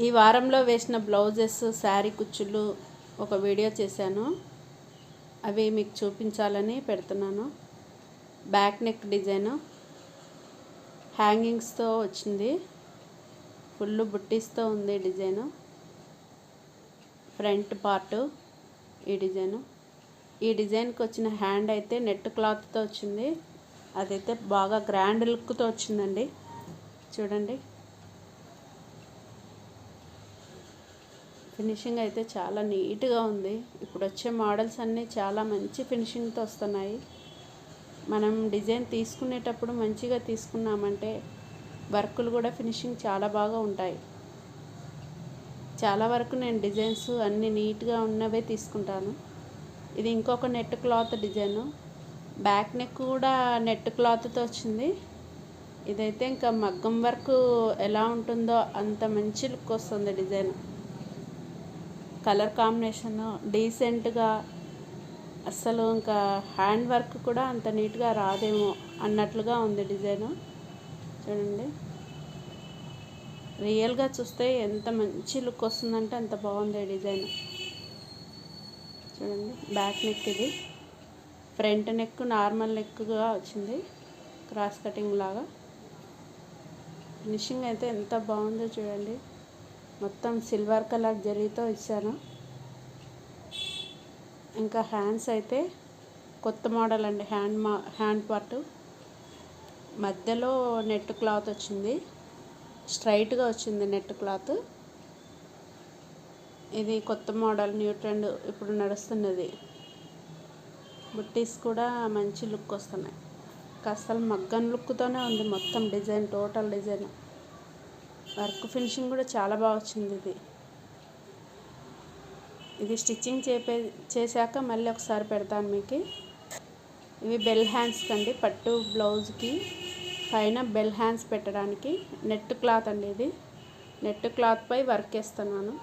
ఈ వారంలో వేసిన బ్లౌజెస్ శారీ కుచ్చులు ఒక వీడియో చేశాను. అవి మీకు చూపించాలని పెడుతున్నాను. బ్యాక్ నెక్ డిజైన్ హ్యాంగింగ్స్తో వచ్చింది. ఫుల్ బుట్టీస్తో ఉంది డిజైను. ఫ్రంట్ పార్ట్ ఈ డిజైన్కి వచ్చిన హ్యాండ్ అయితే నెట్ క్లాత్తో వచ్చింది. అదైతే బాగా గ్రాండ్ లుక్తో వచ్చిందండి. చూడండి, ఫినిషింగ్ అయితే చాలా నీట్గా ఉంది. ఇప్పుడు వచ్చే మోడల్స్ అన్నీ చాలా మంచి ఫినిషింగ్తో వస్తున్నాయి. మనం డిజైన్ తీసుకునేటప్పుడు మంచిగా తీసుకున్నామంటే వర్కులు కూడా ఫినిషింగ్ చాలా బాగా ఉంటాయి. చాలా వరకు నేను డిజైన్స్ అన్నీ నీట్గా ఉన్నవే తీసుకుంటాను. ఇది ఇంకొక net cloth design. Back neck కూడా నెట్ క్లాత్తో వచ్చింది. ఇదైతే ఇంకా మగ్గం వర్క్ ఎలా ఉంటుందో అంత మంచి లుక్ వస్తుంది. డిజైన్ కలర్ కాంబినేషన్ డీసెంట్గా, అస్సలు ఇంకా హ్యాండ్ వర్క్ కూడా అంత నీట్గా రాదేమో అన్నట్లుగా ఉంది డిజైను. చూడండి, రియల్గా చూస్తే ఎంత మంచి లుక్ వస్తుందంటే అంత బాగుంది డిజైన్. చూడండి, బ్యాక్ నెక్ ఇది. ఫ్రంట్ నెక్ నార్మల్ నెక్గా వచ్చింది, క్రాస్ కటింగ్ లాగా. ఫినిషింగ్ అయితే ఎంత బాగుందో చూడండి. మొత్తం సిల్వర్ కలర్ జరీతో ఇచ్చాను. ఇంకా హ్యాండ్స్ అయితే కొత్త మోడల్ అండి. హ్యాండ్ పార్ట్ మధ్యలో నెట్ క్లాత్ వచ్చింది, స్ట్రైట్గా వచ్చింది నెట్ క్లాత్. ఇది కొత్త మోడల్, న్యూ ట్రెండ్, ఇప్పుడు నడుస్తున్నది. బుట్టీస్ కూడా మంచి లుక్ వస్తున్నాయి. అసలు మగ్గం లుక్తోనే ఉంది మొత్తం design. Total design work finishing కూడా చాలా బాగా వచ్చింది. ఇది స్టిచ్చింగ్ చేశాక మళ్ళీ ఒకసారి పెడతాను మీకు. ఇవి బెల్ హ్యాండ్స్ కండి. పట్టు బ్లౌజ్కి పైన బెల్ హ్యాండ్స్ పెట్టడానికి నెట్ క్లాత్ అండి. ఇది నెట్ క్లాత్పై వర్క్ వేస్తున్నాను.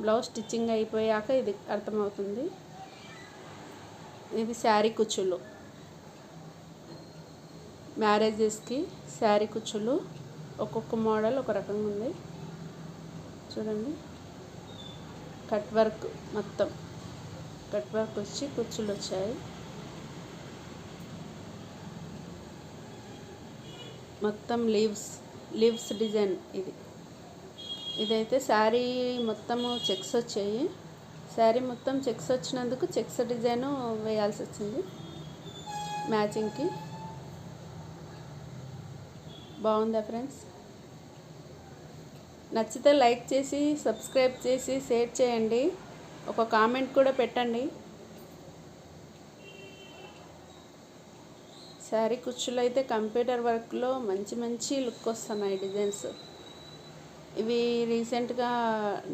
బ్లౌజ్ స్టిచ్చింగ్ అయిపోయాక ఇది అర్థమవుతుంది. ఇది శారీ కుచ్చులు. మ్యారేజెస్కి శారీ కుచ్చులు ఒక్కొక్క మోడల్ ఒక రకంగా ఉంది. చూడండి, కట్ వర్క్, మొత్తం కట్ వర్క్ వచ్చి కుచ్చులు వచ్చాయి. మొత్తం లీవ్స్ డిజైన్ ఇది. ఇదైతే శారీ మొత్తము చెక్స్ వచ్చాయి. శారీ మొత్తం చెక్స్ వచ్చినందుకు చెక్స్ డిజైను వేయాల్సి వచ్చింది మ్యాచింగ్కి. బాగుందా ఫ్రెండ్స్? నచ్చితే లైక్ చేసి, సబ్స్క్రైబ్ చేసి, షేర్ చేయండి. ఒక కామెంట్ కూడా పెట్టండి. శారీ కుచ్చులు అయితే కంప్యూటర్ వర్క్లో మంచి లుక్ వస్తున్నాయి డిజైన్స్. ఇవి రీసెంట్గా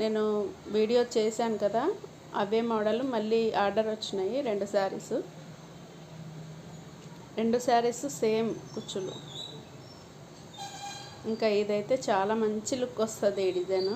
నేను వీడియో చేశాను కదా, అవే మోడల్ మళ్ళీ ఆర్డర్ వచ్చినాయి. 2 శారీస్ సేమ్ కుచ్చులు. ఇంకా ఇదైతే చాలా మంచి లుక్ వస్తుంది ఈ డిజైన్.